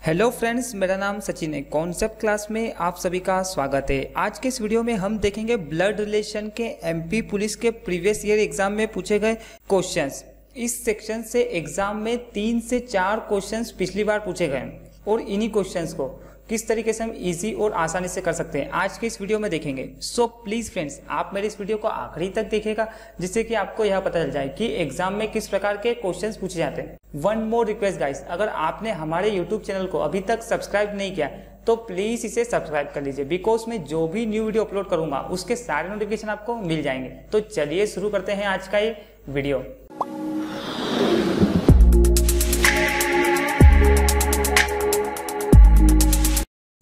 Hello friends, मेरा नाम सचिन है। कॉन्सेप्ट क्लास में आप सभी का स्वागत है। आज के इस वीडियो में हम देखेंगे ब्लड रिलेशन के एमपी पुलिस के प्रीवियस ईयर एग्जाम में पूछे गए क्वेश्चंस। इस सेक्शन से एग्जाम में 3 से 4 क्वेश्चंस पिछली बार पूछे गए और इन्हीं क्वेश्चंस को किस तरीके से हम इजी और आसानी से कर सकते हैं आज के इस वीडियो में देखेंगे। सो प्लीज़ फ्रेंड्स, आप मेरे इस वीडियो को आखिरी तक देखिएगा, जिससे कि आपको यह पता चल जाए कि एग्जाम में किस प्रकार के क्वेश्चंस पूछे जाते हैं। वन मोर रिक्वेस्ट गाइस, अगर आपने हमारे यूट्यूब चैनल को अभी तक सब्सक्राइब नहीं किया तो प्लीज़ इसे सब्सक्राइब कर लीजिए, बिकॉज मैं जो भी न्यू वीडियो अपलोड करूंगा उसके सारे नोटिफिकेशन आपको मिल जाएंगे। तो चलिए शुरू करते हैं आज का ये वीडियो।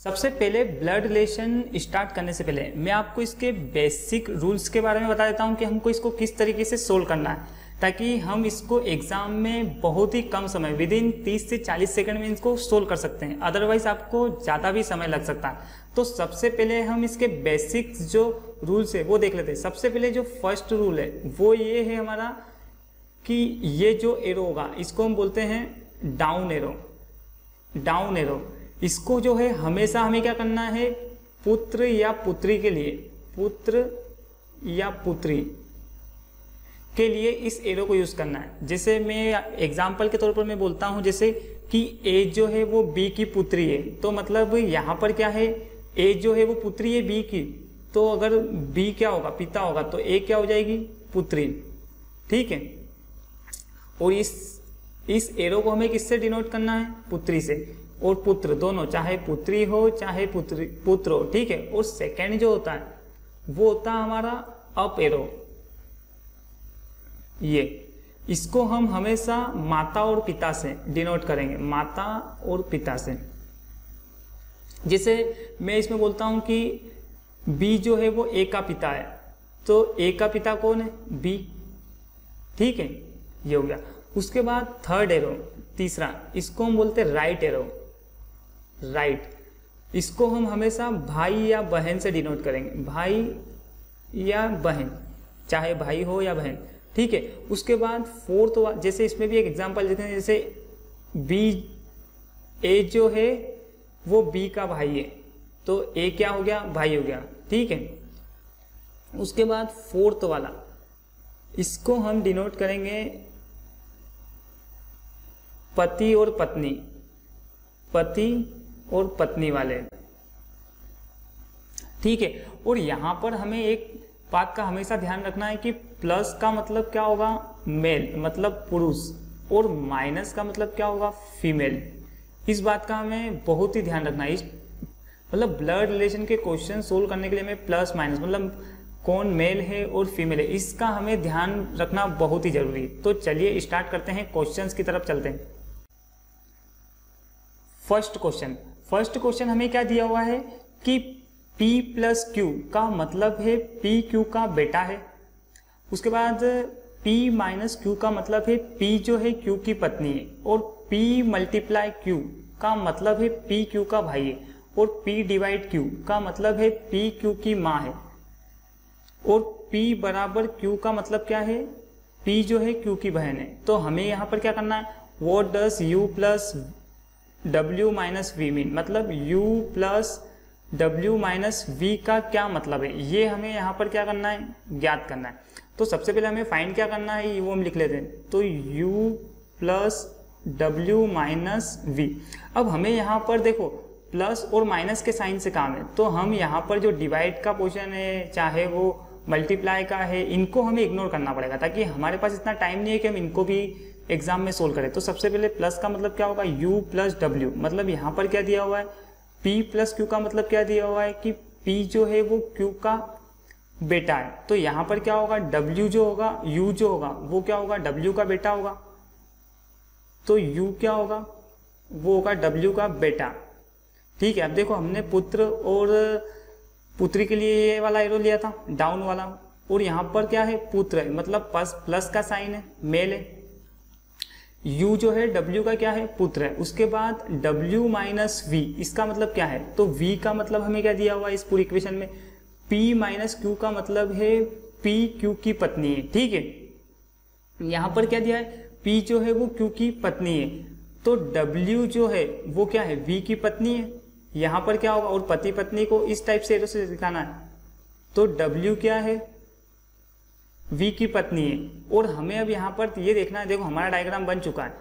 सबसे पहले ब्लड रिलेशन स्टार्ट करने से पहले मैं आपको इसके बेसिक रूल्स के बारे में बता देता हूं कि हमको इसको किस तरीके से सोल्व करना है, ताकि हम इसको एग्जाम में बहुत ही कम समय विदिन 30 से 40 सेकंड में इसको सोल्व कर सकते हैं। अदरवाइज आपको ज़्यादा भी समय लग सकता है। तो सबसे पहले हम इसके बेसिक जो रूल्स है वो देख लेते हैं। सबसे पहले जो फर्स्ट रूल है वो ये है हमारा कि ये जो एरो होगा इसको हम बोलते हैं डाउन एरो। डाउन एरो इसको जो है हमेशा हमें क्या करना है, पुत्र या पुत्री के लिए, पुत्र या पुत्री के लिए इस एरो को यूज करना है। जैसे मैं एग्जाम्पल के तौर पर मैं बोलता हूं, जैसे कि ए जो है वो बी की पुत्री है, तो मतलब यहाँ पर क्या है, ए जो है वो पुत्री है बी की, तो अगर बी क्या होगा, पिता होगा, तो ए क्या हो जाएगी, पुत्री। ठीक है। और इस एरो को हमें किससे डिनोट करना है, पुत्री से और पुत्र दोनों, चाहे पुत्री हो चाहे पुत्र हो। ठीक है। और सेकेंड जो होता है वो होता है हमारा अप एरो। ये इसको हम हमेशा माता और पिता से डिनोट करेंगे, माता और पिता से। जैसे मैं इसमें बोलता हूं कि बी जो है वो ए का पिता है, तो ए का पिता कौन है, बी। ठीक है, ये हो गया। उसके बाद थर्ड एरो, तीसरा, इसको हम बोलते हैं राइट एरो। राइट, इसको हम हमेशा भाई या बहन से डिनोट करेंगे, भाई या बहन, चाहे भाई हो या बहन। ठीक है। उसके बाद फोर्थ, जैसे इसमें भी एक एग्जांपल देते हैं, जैसे बी, ए जो है वो बी का भाई है, तो ए क्या हो गया, भाई हो गया। ठीक है। उसके बाद फोर्थ वाला, इसको हम डिनोट करेंगे पति और पत्नी, पति और पत्नी वाले। ठीक है। और यहां पर हमें एक बात का हमेशा ध्यान रखना है कि प्लस का मतलब क्या होगा, मेल, मतलब पुरुष, और माइनस का मतलब क्या होगा, फीमेल। इस बात का हमें बहुत ही ध्यान रखना है। मतलब ब्लड रिलेशन के क्वेश्चन सोल्व करने के लिए हमें प्लस माइनस, मतलब कौन मेल है और फीमेल है, इसका हमें ध्यान रखना बहुत ही जरूरी है। तो चलिए स्टार्ट करते हैं, क्वेश्चंस की तरफ चलते हैं। फर्स्ट क्वेश्चन हमें क्या दिया हुआ है कि P प्लस क्यू का मतलब है P क्यू का बेटा है। उसके बाद P माइनस क्यू का मतलब है P जो है Q की पत्नी है, और P मल्टीप्लाई Q का मतलब है P क्यू का भाई है, और P डिवाइड Q का मतलब है P क्यू की माँ है, और P बराबर Q का मतलब क्या है, P जो है Q की बहन है। तो हमें यहाँ पर क्या करना है, what does U plus W minus V mean, मतलब U plus W minus V का क्या मतलब है, ये हमें यहाँ पर क्या करना है, ज्ञात करना है। तो सबसे पहले हमें फाइंड क्या करना है, वो हम लिख लेते हैं। तो U plus W minus V। अब हमें यहाँ पर देखो प्लस और माइनस के साइन से काम है, तो हम यहाँ पर जो डिवाइड का पोर्शन है, चाहे वो मल्टीप्लाई का है, इनको हमें इग्नोर करना पड़ेगा, ताकि हमारे पास इतना टाइम नहीं है कि हम इनको भी एग्जाम में सोल्व करें। तो सबसे पहले प्लस का मतलब क्या होगा, U प्लस W, मतलब यहाँ पर क्या दिया हुआ है, P प्लस Q का मतलब क्या दिया हुआ है कि P जो है वो Q का बेटा है, तो यहाँ पर क्या होगा, W जो होगा, U जो होगा वो क्या होगा, W का बेटा होगा, तो U क्या होगा, वो होगा W का बेटा। ठीक है। अब देखो हमने पुत्र और पुत्री के लिए ये वाला एरो लिया था, डाउन वाला, और यहाँ पर क्या है, पुत्र है, मतलब प्लस का साइन है, मेल है। U जो है W का क्या है, पुत्र है। उसके बाद W माइनस V, इसका मतलब क्या है, तो V का मतलब हमें क्या दिया हुआ है इस पूरी इक्वेशन में, P माइनस Q का मतलब है P Q की पत्नी है। ठीक है। यहाँ पर क्या दिया है, P जो है वो Q की पत्नी है, तो W जो है वो क्या है, V की पत्नी है। यहाँ पर क्या होगा, और पति पत्नी को इस टाइप से एरो से दिखाना है, तो W क्या है, V की पत्नी है। और हमें अब यहाँ पर ये देखना है, देखो हमारा डायग्राम बन चुका है,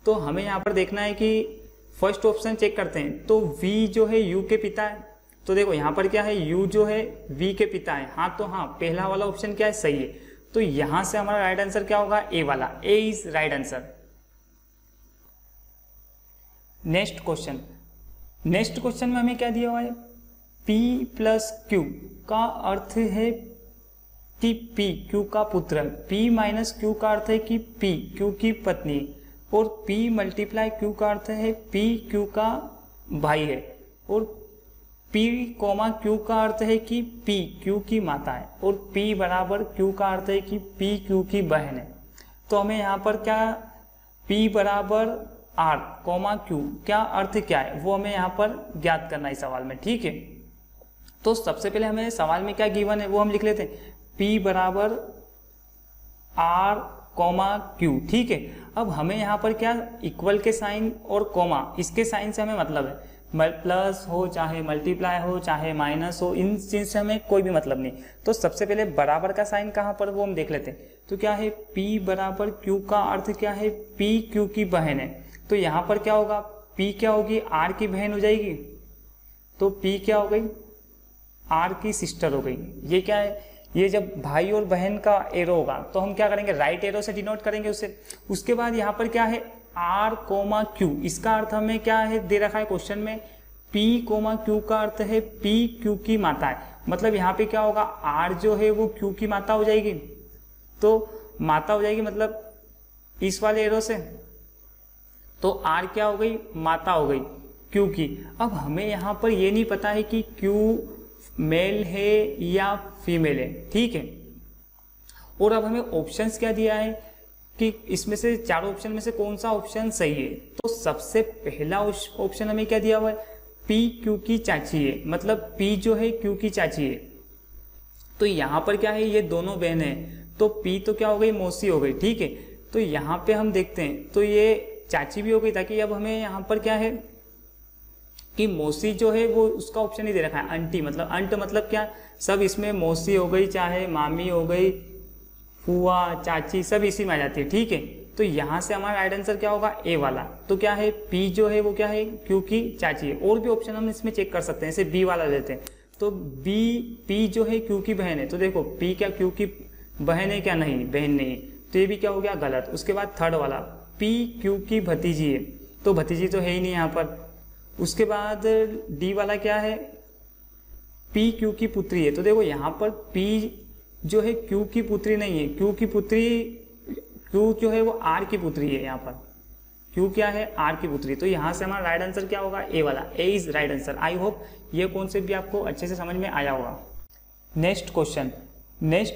तो हमें यहाँ पर देखना है कि फर्स्ट ऑप्शन चेक करते हैं। तो V जो है U के पिता है, तो देखो यहाँ पर क्या है, U जो है V के पिता है। हाँ, तो हाँ पहला वाला ऑप्शन क्या है, सही है। तो यहाँ से हमारा राइट आंसर क्या होगा, ए वाला, A is right answer. Next question में हमें क्या दिया हुआ है, P प्लस Q का अर्थ है कि P Q का पुत्र, P माइनस Q का अर्थ है कि P Q की पत्नी, और P मल्टीप्लाई Q का अर्थ है P Q का भाई है, और P कोमा Q का अर्थ है कि P Q की माता है, और P बराबर Q का अर्थ है कि P Q की बहन है। तो हमें यहाँ पर क्या, P बराबर R कोमा Q क्या अर्थ क्या है वो हमें यहाँ पर ज्ञात करना है सवाल में, ठीक है। तो सबसे पहले हमें सवाल में क्या गिवन है वो हम लिख लेते हैं, P बराबर R कोमा Q, ठीक है। अब हमें यहाँ पर क्या, इक्वल के साइन और कोमा, इसके साइन से हमें मतलब है, प्लस हो चाहे मल्टीप्लाई हो चाहे माइनस हो, इन चीज से हमें कोई भी मतलब नहीं। तो सबसे पहले बराबर का साइन कहाँ पर वो हम देख लेते हैं। तो क्या है, P बराबर Q का अर्थ क्या है, P Q की बहन है। तो यहाँ पर क्या होगा, P क्या होगी, R की बहन हो जाएगी, तो P क्या हो गई, R की सिस्टर हो गई। ये क्या है, ये जब भाई और बहन का एरो होगा तो हम क्या करेंगे, राइट एरो से डिनोट करेंगे उसे। उसके बाद यहाँ पर क्या है, R कोमा Q, इसका अर्थ हमें क्या है दे रखा है क्वेश्चन में, P कोमा Q का अर्थ है P Q की माता है। मतलब यहाँ पे क्या होगा, R जो है वो Q की माता हो जाएगी, तो माता हो जाएगी मतलब इस वाले एरो से, तो R क्या हो गई, माता हो गई Q की। अब हमें यहाँ पर ये नहीं पता है कि Q मेल है या फीमेल है, ठीक है। और अब हमें ऑप्शंस क्या दिया है कि इसमें से चारों ऑप्शन में से कौन सा ऑप्शन सही है। तो सबसे पहला ऑप्शन हमें क्या दिया हुआ है, P Q की चाची है, मतलब P जो है Q की चाची है। तो यहाँ पर क्या है, ये दोनों बहन है, तो P तो क्या हो गई, मौसी हो गई, ठीक है। तो यहाँ पे हम देखते हैं तो ये चाची भी हो गई, ताकि अब हमें यहाँ पर क्या है कि मौसी जो है वो उसका ऑप्शन ही दे रखा है, आंटी, मतलब अंट मतलब क्या, सब इसमें मौसी हो गई चाहे मामी हो गई, फुआ चाची सब इसी में आ जाती है, ठीक है। तो यहाँ से हमारा राइट आंसर क्या होगा, ए वाला। तो क्या है, P जो है वो क्या है, Q की चाची है। और भी ऑप्शन हम इसमें चेक कर सकते हैं, जैसे B वाला लेते हैं, तो P जो है Q की बहन है, तो देखो P क्या Q की बहन है क्या, नहीं बहन नहीं, तो ये भी क्या हो गया, गलत। उसके बाद थर्ड वाला P Q की भतीजी है, तो भतीजी तो है ही नहीं यहाँ पर। उसके बाद D वाला क्या है, P Q की पुत्री है, तो देखो यहाँ पर P जो है Q की पुत्री नहीं है, Q की पुत्री, Q जो है वो R की पुत्री है, यहाँ पर Q क्या है, R की पुत्री। तो यहाँ से हमारा राइट आंसर क्या होगा, ए वाला, A is right answer. I hope ये कॉन्सेप्ट भी आपको अच्छे से समझ में आया होगा। नेक्स्ट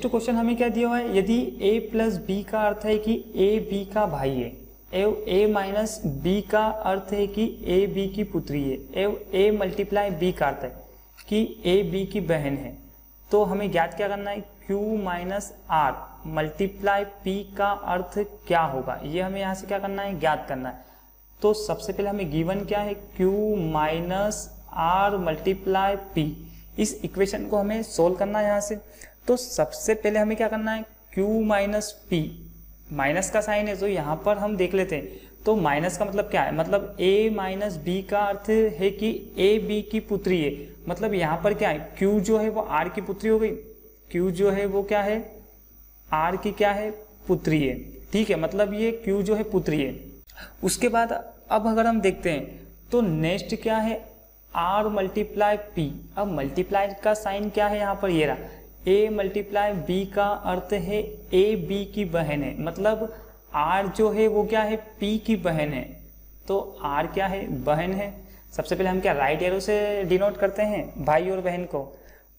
क्वेश्चन हमें क्या दिया हुआ है, यदि A प्लस B का अर्थ है कि A B का भाई है, A माइनस B का अर्थ है कि A B की पुत्री है, A मल्टीप्लाई B का अर्थ है कि A B की बहन है, तो हमें ज्ञात क्या करना है, Q minus R multiply P का अर्थ क्या होगा, ये हमें यहाँ से क्या करना है, ज्ञात करना है। तो सबसे पहले हमें गिवन क्या है, Q minus R multiply P, इस इक्वेशन को हमें सोल्व करना है यहाँ से। तो सबसे पहले हमें क्या करना है, Q माइनस P, माइनस का साइन है तो यहाँ पर हम देख लेते हैं। तो माइनस का मतलब क्या है, मतलब A माइनस B का अर्थ है कि A B की पुत्री है, मतलब यहाँ पर क्या है, Q जो है वो R की पुत्री हो गई, Q जो है वो क्या है, R की क्या है, पुत्री है, ठीक है, मतलब ये Q जो है पुत्री है। उसके बाद अब अगर हम देखते हैं तो नेक्स्ट क्या है, R मल्टीप्लाई P। अब मल्टीप्लाई का साइन क्या है यहाँ पर, ये रहा, A मल्टीप्लाई B का अर्थ है A B की बहन है, मतलब R जो है वो क्या है, P की बहन है, तो R क्या है, बहन है। सबसे पहले हम क्या राइट एरो से डिनोट करते हैं भाई और बहन को।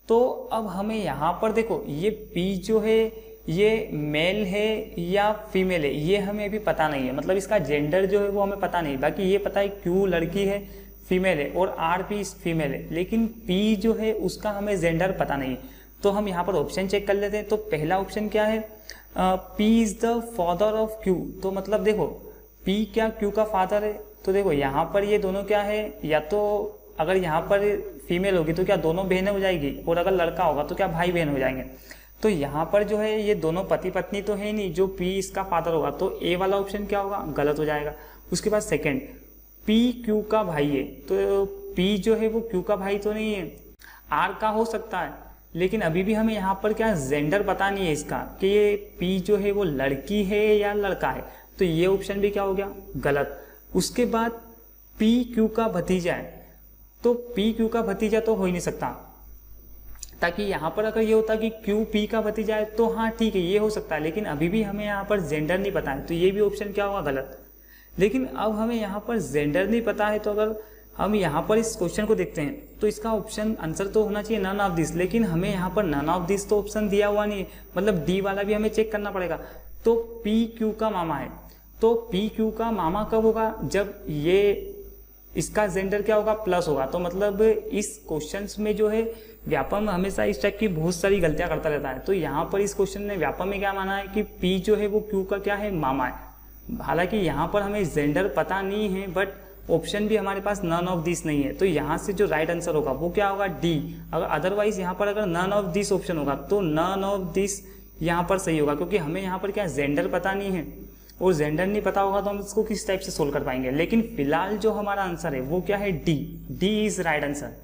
तो अब हमें यहाँ पर देखो ये P जो है ये मेल है या फीमेल है, ये हमें अभी पता नहीं है, मतलब इसका जेंडर जो है वो हमें पता नहीं। बाकी ये पता है Q लड़की है, फीमेल है, और R P फीमेल है, लेकिन P जो है उसका हमें जेंडर पता नहीं है। तो हम यहाँ पर ऑप्शन चेक कर लेते हैं। तो पहला ऑप्शन क्या है, P is the father of Q, तो मतलब देखो P क्या Q का फादर है, तो देखो यहाँ पर ये दोनों क्या है, या तो अगर यहाँ पर फीमेल होगी तो क्या दोनों बहनें हो जाएगी, और अगर लड़का होगा तो क्या भाई बहन हो जाएंगे। तो यहाँ पर जो है ये दोनों पति पत्नी तो है ही नहीं, जो पी इसका फादर होगा, तो ए वाला ऑप्शन क्या होगा, गलत हो जाएगा। उसके बाद सेकंड, पी क्यू का भाई है, तो पी जो है वो क्यू का भाई तो नहीं है, आर का हो सकता है, लेकिन अभी भी हमें यहाँ पर क्या जेंडर पता नहीं है इसका कि ये पी जो है वो लड़की है या लड़का है, तो ये ऑप्शन भी क्या हो गया, गलत। उसके बाद पी क्यू का भतीजा है, तो पी क्यू का भतीजा तो हो ही नहीं सकता, ताकि यहाँ पर अगर ये होता कि क्यू पी का भतीजा है तो हाँ ठीक है ये हो सकता है, लेकिन अभी भी हमें यहाँ पर जेंडर नहीं पता है, तो ये भी ऑप्शन क्या होगा, गलत। लेकिन अब हमें यहाँ पर जेंडर नहीं पता है, तो अगर हम यहाँ पर इस क्वेश्चन को देखते हैं तो इसका ऑप्शन आंसर तो होना चाहिए नन ऑफ दिस, लेकिन हमें यहाँ पर नन ऑफ दिस तो ऑप्शन दिया हुआ नहीं है, मतलब डी वाला भी हमें चेक करना पड़ेगा। तो पी क्यू का मामा है, तो पी क्यू का मामा कब होगा, जब ये इसका जेंडर क्या होगा, प्लस होगा। तो मतलब इस क्वेश्चंस में जो है व्यापम हमेशा इस टाइप की बहुत सारी गलतियां करता रहता है। तो यहाँ पर इस क्वेश्चन ने व्यापम में क्या माना है कि पी जो है वो क्यू का क्या है, मामा है। हालांकि यहाँ पर हमें जेंडर पता नहीं है, बट ऑप्शन भी हमारे पास नन ऑफ दिस नहीं है, तो यहाँ से जो राइट आंसर होगा वो क्या होगा, डी। अगर अदरवाइज यहाँ पर अगर नन ऑफ दिस ऑप्शन होगा तो नन ऑफ दिस यहाँ पर सही होगा, क्योंकि हमें यहाँ पर क्या जेंडर पता नहीं है, और जेंडर नहीं पता होगा तो हम इसको किस टाइप से सोल्व कर पाएंगे। लेकिन फिलहाल जो हमारा आंसर है वो क्या है, D. D is right answer.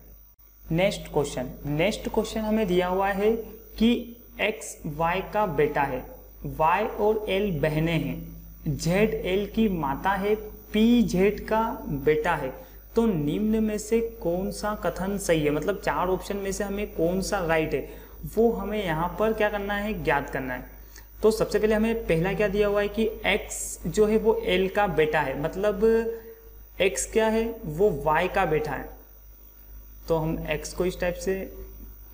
Next question हमें दिया हुआ है कि एक्स वाई का बेटा है, वाई और एल बहनें हैं, जेड एल की माता है, पी जेड का बेटा है, तो निम्न में से कौन सा कथन सही है, मतलब चार ऑप्शन में से हमें कौन सा राइट है वो हमें यहाँ पर क्या करना है, ज्ञात करना है। तो सबसे पहले हमें पहला क्या दिया हुआ है कि x जो है वो l का बेटा है, मतलब x क्या है, वो y का बेटा है। तो हम x को इस टाइप से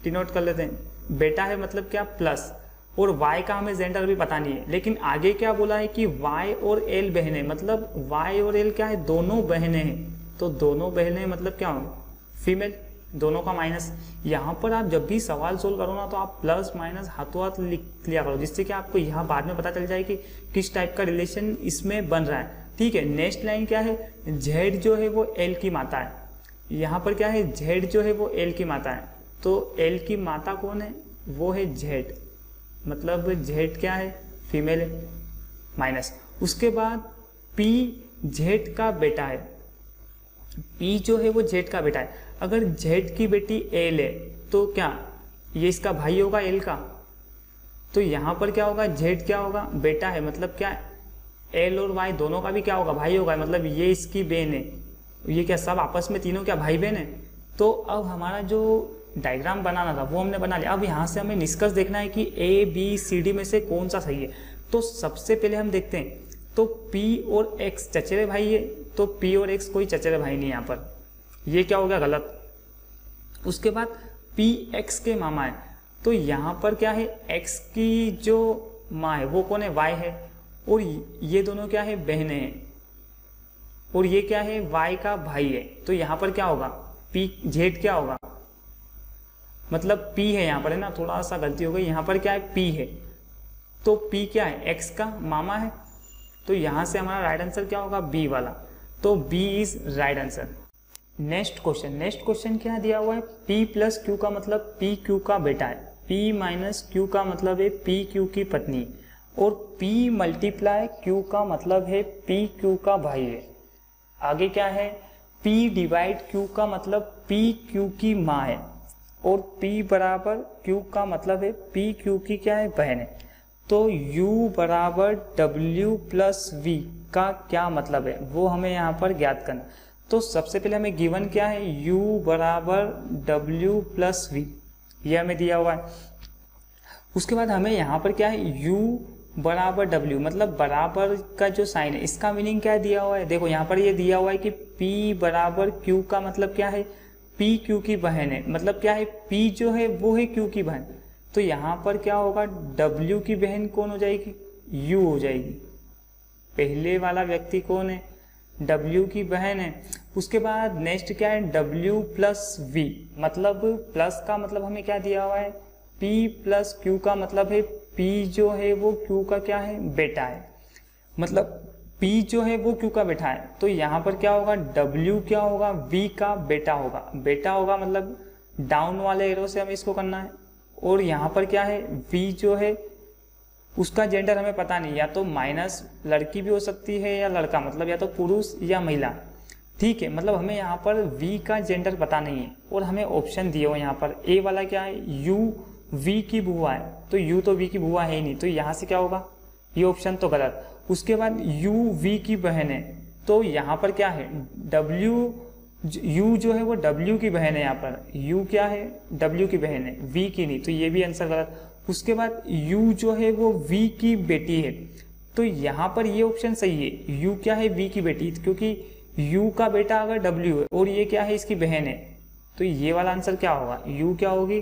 डिनोट कर लेते हैं, बेटा है मतलब क्या, प्लस, और y का हमें जेंडर भी पता नहीं है। लेकिन आगे क्या बोला है कि y और l बहनें, मतलब y और l क्या है, दोनों बहनें हैं, तो दोनों बहनें मतलब क्या होंगे, फीमेल, दोनों का माइनस। यहाँ पर आप जब भी सवाल सोल्व करो ना तो आप प्लस माइनस हाथों हाथ लिख लिया करो, जिससे कि आपको यहाँ बाद में पता चल जाए कि किस टाइप का रिलेशन इसमें बन रहा है। ठीक है, नेक्स्ट लाइन क्या है, जेड जो है वो एल की माता है, यहाँ पर क्या है, जेड जो है वो एल की माता है, तो एल की माता कौन है, वो है जेड, मतलब जेड क्या है, फीमेल है, माइनस। उसके बाद पी जेड का बेटा है, पी जो है वो जेड का बेटा है, अगर जेड की बेटी एल है तो क्या ये इसका भाई होगा एल का, तो यहाँ पर क्या होगा, जेड क्या होगा, बेटा है, मतलब क्या एल और वाई दोनों का भी क्या होगा, भाई होगा, मतलब ये इसकी बहन है, ये क्या सब आपस में तीनों क्या भाई बहन है। तो अब हमारा जो डायग्राम बनाना था वो हमने बना लिया। अब यहाँ से हमें निष्कर्ष देखना है कि ए बी सी डी में से कौन सा सही है। तो सबसे पहले हम देखते हैं, तो P और X चचेरे भाई है, तो P और X कोई चचेरे भाई नहीं यहाँ पर, ये क्या हो गया, गलत। उसके बाद P X के मामा है, तो यहाँ पर क्या है, X की जो माँ है वो कौन है, Y है, और ये दोनों क्या है, बहनें हैं, और ये क्या है, Y का भाई है, तो यहाँ पर क्या होगा, P Z क्या होगा, मतलब P है यहाँ पर, है ना, थोड़ा सा गलती हो गई, यहाँ पर क्या है, P है, तो P क्या है, X का मामा है, तो यहाँ से हमारा राइट आंसर क्या होगा, बी वाला, तो b is right answer. Next question क्या दिया हुआ है, P प्लस क्यू का मतलब P क्यू का बेटा है, P माइनस क्यू का मतलब है P क्यू की पत्नी, और P मल्टीप्लाई क्यू का मतलब है P क्यू का भाई है। आगे क्या है, P डिवाइड क्यू का मतलब P क्यू की माँ है, और P बराबर क्यू का मतलब है P क्यू की क्या है, बहन है। तो U बराबर W प्लस V का क्या मतलब है वो हमें यहाँ पर ज्ञात करना। तो सबसे पहले हमें गिवन क्या है, U बराबर W प्लस V, ये हमें दिया हुआ है। उसके बाद हमें यहाँ पर क्या है, U बराबर W, मतलब बराबर का जो साइन है इसका मीनिंग क्या दिया हुआ है, देखो यहाँ पर ये दिया हुआ है कि P बराबर Q का मतलब क्या है, P Q की बहन है, मतलब क्या है, P जो है वो है Q की बहन, तो यहाँ पर क्या होगा, W की बहन कौन हो जाएगी, U हो जाएगी। पहले वाला व्यक्ति कौन है, W की बहन है। उसके बाद नेक्स्ट क्या है, W प्लस V, मतलब प्लस का मतलब हमें क्या दिया हुआ है, P प्लस Q का मतलब है P जो है वो Q का क्या है, बेटा है, मतलब P जो है वो Q का बेटा है, तो यहाँ पर क्या होगा, W क्या होगा, V का बेटा होगा। बेटा होगा मतलब डाउन वाले एरो से हमें इसको करना है। और यहाँ पर क्या है, V जो है उसका जेंडर हमें पता नहीं, या तो माइनस लड़की भी हो सकती है या लड़का, मतलब या तो पुरुष या महिला। ठीक है, मतलब हमें यहाँ पर V का जेंडर पता नहीं है और हमें ऑप्शन दिए हो यहाँ पर। A वाला क्या है, U V की बुआ है, तो U तो V की बुआ है ही नहीं, तो यहाँ से क्या होगा, ये ऑप्शन तो गलत। उसके बाद U V की बहन है, तो यहाँ पर क्या है, U जो है वो W की बहन है, यहाँ पर U क्या है, W की बहन है, V की नहीं, तो ये भी आंसर गलत। उसके बाद U जो है वो V की बेटी है, तो यहाँ पर ये ऑप्शन सही है, U क्या है, V की बेटी, क्योंकि U का बेटा अगर W है और ये क्या है, इसकी बहन है, तो ये वाला आंसर क्या होगा, U क्या होगी,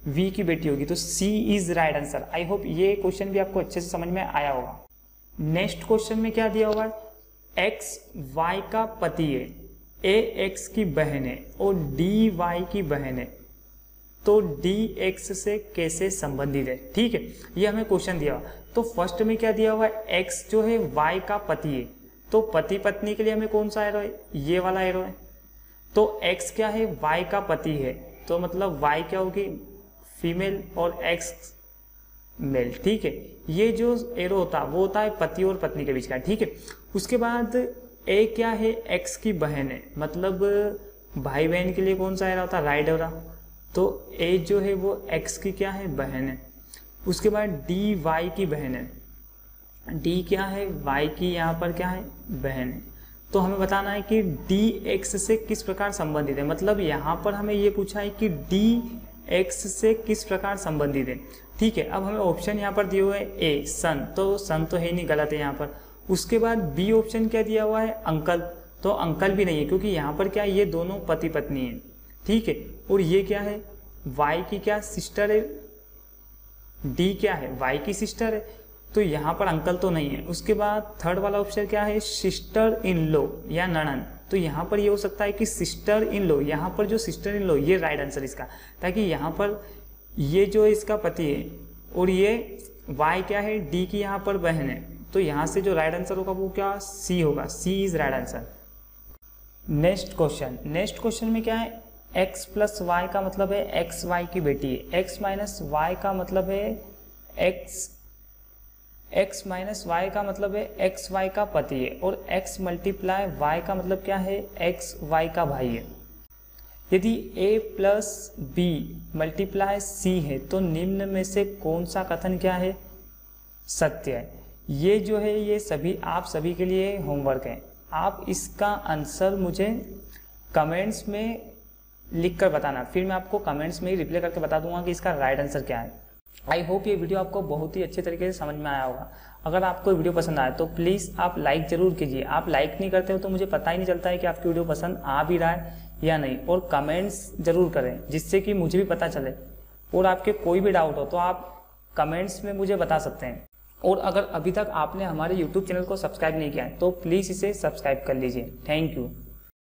V की बेटी होगी, तो C is right answer. I hope ये क्वेश्चन भी आपको अच्छे से समझ में आया होगा। नेक्स्ट क्वेश्चन में क्या दिया हुआ है, X Y का पति है, A X की बहन है और D Y की बहन है, तो D X से कैसे संबंधित है। ठीक है, ये हमें क्वेश्चन दिया हुआ। तो फर्स्ट में क्या दिया हुआ है, X जो है Y का पति है, तो पति पत्नी के लिए हमें कौन सा एरो है, ये वाला एरो है। तो X क्या है, Y का पति है, तो मतलब Y क्या होगी, फीमेल और X मेल। ठीक है, ये जो एरो होता है वो होता है पति और पत्नी के बीच का। ठीक है, उसके बाद A क्या है, X की बहन है, मतलब भाई बहन के लिए कौन सा एरो होता है, राइट एरो, तो A जो है वो X की क्या है, बहन है। उसके बाद D Y की बहन है, D क्या है, Y की यहाँ पर क्या है, बहन है। तो हमें बताना है कि D X से किस प्रकार संबंधित है, मतलब यहाँ पर हमें ये पूछा है कि D X से किस प्रकार संबंधित है। ठीक है, अब हमें ऑप्शन यहाँ पर दिए हुए हैं A सन, तो सन तो है नहीं, गलत है यहाँ पर। उसके बाद B ऑप्शन क्या दिया हुआ है, अंकल, तो अंकल भी नहीं है, क्योंकि यहाँ पर क्या है, ये दोनों पति पत्नी है। ठीक है, और ये क्या है, Y की क्या सिस्टर है, D क्या है, Y की सिस्टर है, तो यहाँ पर अंकल तो नहीं है। उसके बाद थर्ड वाला ऑप्शन क्या है, सिस्टर इन लॉ या ननन, तो यहाँ पर ये हो सकता है कि सिस्टर इन लॉ, यहाँ पर जो सिस्टर इन लॉ, ये राइट आंसर इसका, ताकि यहाँ पर ये जो इसका पति है और ये Y क्या है, D की यहाँ पर बहन है, तो यहाँ से जो राइट आंसर होगा वो क्या, C होगा, C is right answer. Next question में क्या है, X प्लस Y का मतलब है X Y की बेटी है, X माइनस Y का मतलब है X माइनस Y का मतलब है X Y का पति है, और X मल्टीप्लाई Y का मतलब क्या है, X Y का भाई है। यदि A plus B multiply C है, तो निम्न में से कौन सा कथन क्या है, सत्य है। ये जो है ये सभी आप सभी के लिए होमवर्क है, आप इसका आंसर मुझे कमेंट्स में लिख कर बताना, फिर मैं आपको कमेंट्स में ही रिप्लाई करके बता दूंगा कि इसका राइट आंसर क्या है। आई होप ये वीडियो आपको बहुत ही अच्छे तरीके से समझ में आया होगा। अगर आपको वीडियो पसंद आए तो प्लीज़ आप लाइक ज़रूर कीजिए। आप लाइक नहीं करते हो तो मुझे पता ही नहीं चलता है कि आपकी वीडियो पसंद आ भी रहा है या नहीं। और कमेंट्स ज़रूर करें जिससे कि मुझे भी पता चले, और आपके कोई भी डाउट हो तो आप कमेंट्स में मुझे बता सकते हैं। और अगर अभी तक आपने हमारे YouTube चैनल को सब्सक्राइब नहीं किया है तो प्लीज़ इसे सब्सक्राइब कर लीजिए। Thank you.